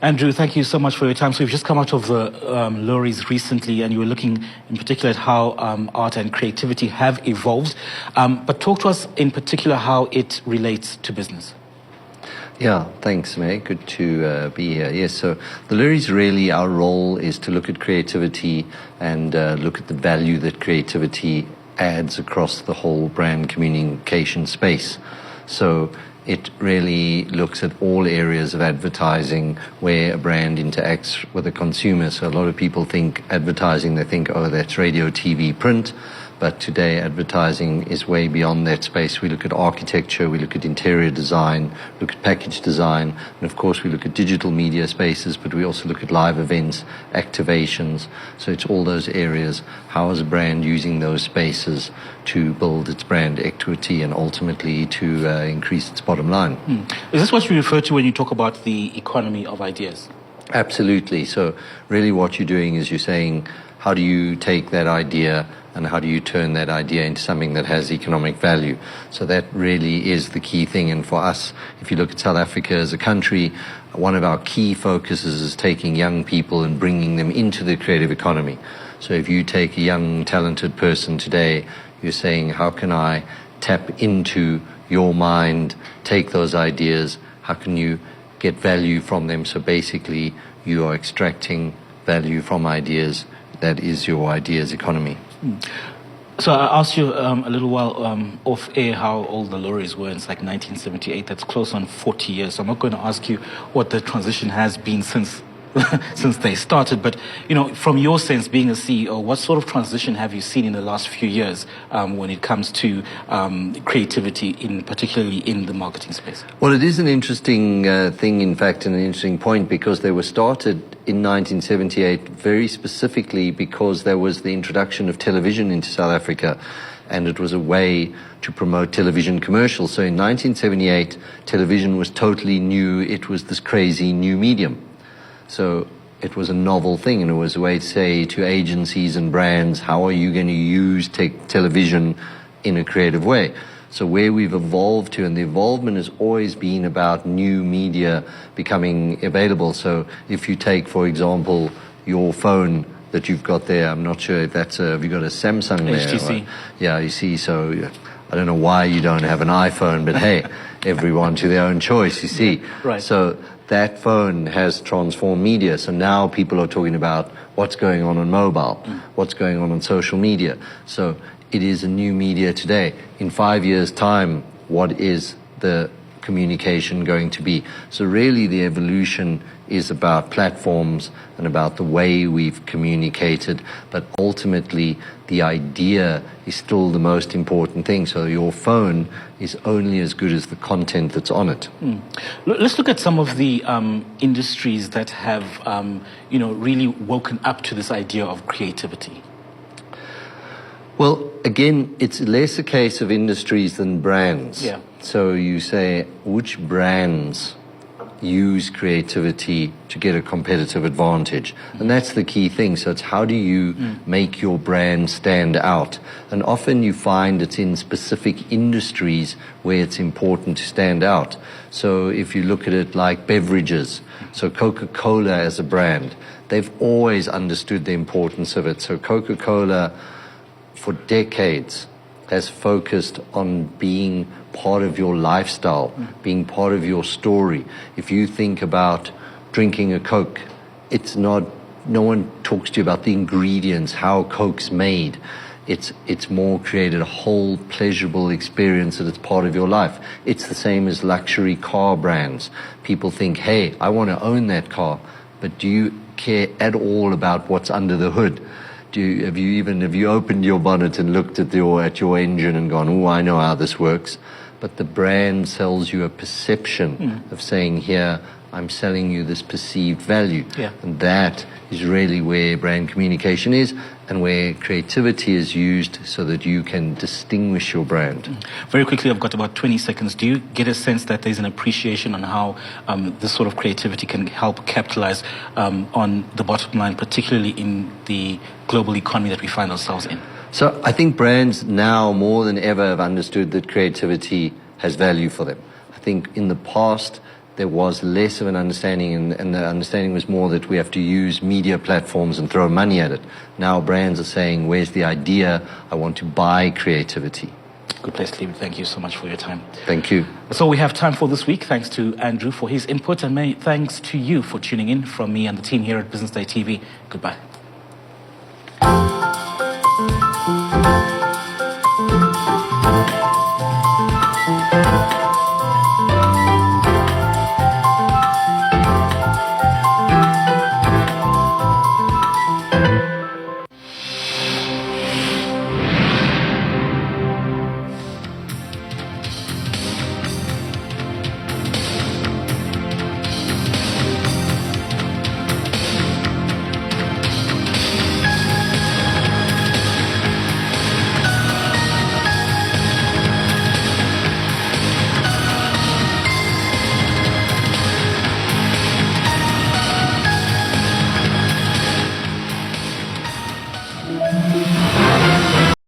Andrew, thank you so much for your time. So you've just come out of the Loeries recently, and you were looking in particular at how art and creativity have evolved. But talk to us in particular how it relates to business. Yeah, thanks, May. Good to be here. Yes, so the Loeries, really, our role is to look at creativity and look at the value that creativity adds across the whole brand communication space. So it really looks at all areas of advertising where a brand interacts with a consumer. So a lot of people think advertising, they think, oh, that's radio, TV, print. But today advertising is way beyond that space. We look at architecture, we look at interior design, look at package design, and of course we look at digital media spaces, but we also look at live events, activations. So it's all those areas. How is a brand using those spaces to build its brand equity and ultimately to increase its bottom line? Is this what you refer to when you talk about the economy of ideas? Absolutely. So really what you're doing is you're saying, how do you take that idea and how do you turn that idea into something that has economic value? So that really is the key thing. And for us, if you look at South Africa as a country, one of our key focuses is taking young people and bringing them into the creative economy. So if you take a young, talented person today, you're saying, how can I tap into your mind, take those ideas, how can you get value from them? So basically, you are extracting value from ideas. That is your ideas economy. So I asked you a little while off air how old the Loeries were. It's like 1978. That's close on 40 years. So I'm not going to ask you what the transition has been since since they started. But, you know, from your sense, being a CEO, what sort of transition have you seen in the last few years when it comes to creativity, particularly in the marketing space? Well, it is an interesting thing, in fact, and an interesting point, because they were started in 1978 very specifically because there was the introduction of television into South Africa, and it was a way to promote television commercials. So in 1978, television was totally new. It was this crazy new medium. So it was a novel thing, and it was a way to say to agencies and brands, how are you going to use television in a creative way? So where we've evolved to, and the involvement has always been about new media becoming available. So if you take, for example, your phone that you've got there, I'm not sure if that's have you got a Samsung there? HTC. Yeah, you see, so I don't know why you don't have an iPhone, but hey, everyone to their own choice, you see. Right. So that phone has transformed media. So now people are talking about what's going on mobile, what's going on social media. So it is a new media today. In 5 years' time, what is the communication going to be? So really the evolution is about platforms and about the way we've communicated, but ultimately the idea is still the most important thing. So your phone is only as good as the content that's on it. Let's look at some of the industries that have, really woken up to this idea of creativity. Well, again, it's less a case of industries than brands. Yeah. So you say, which brands use creativity to get a competitive advantage? And that's the key thing. So it's how do you make your brand stand out? And often you find it's in specific industries where it's important to stand out. So if you look at it like beverages, so Coca-Cola as a brand, they've always understood the importance of it. So Coca-Cola, for decades, has focused on being part of your lifestyle, being part of your story. If you think about drinking a Coke, it's not, no one talks to you about the ingredients, how Coke's made. It's more created a whole pleasurable experience that it's part of your life. It's the same as luxury car brands. People think, hey, I want to own that car, but do you care at all about what's under the hood? Have you opened your bonnet and looked at your engine and gone, oh, I know how this works? But the brand sells you a perception of saying, here, I'm selling you this perceived value. Yeah. And that is really where brand communication is, and where creativity is used so that you can distinguish your brand. Very quickly, I've got about 20 seconds. Do you get a sense that there's an appreciation on how this sort of creativity can help capitalize on the bottom line, particularly in the global economy that we find ourselves in? So I think brands now more than ever have understood that creativity has value for them. I think in the past, there was less of an understanding, and the understanding was more that we have to use media platforms and throw money at it. Now brands are saying, where's the idea? I want to buy creativity. Good place to leave it. Thank you so much for your time. Thank you. That's all we have time for this week. Thanks to Andrew for his input, and many thanks to you for tuning in. From me and the team here at Business Day TV, goodbye.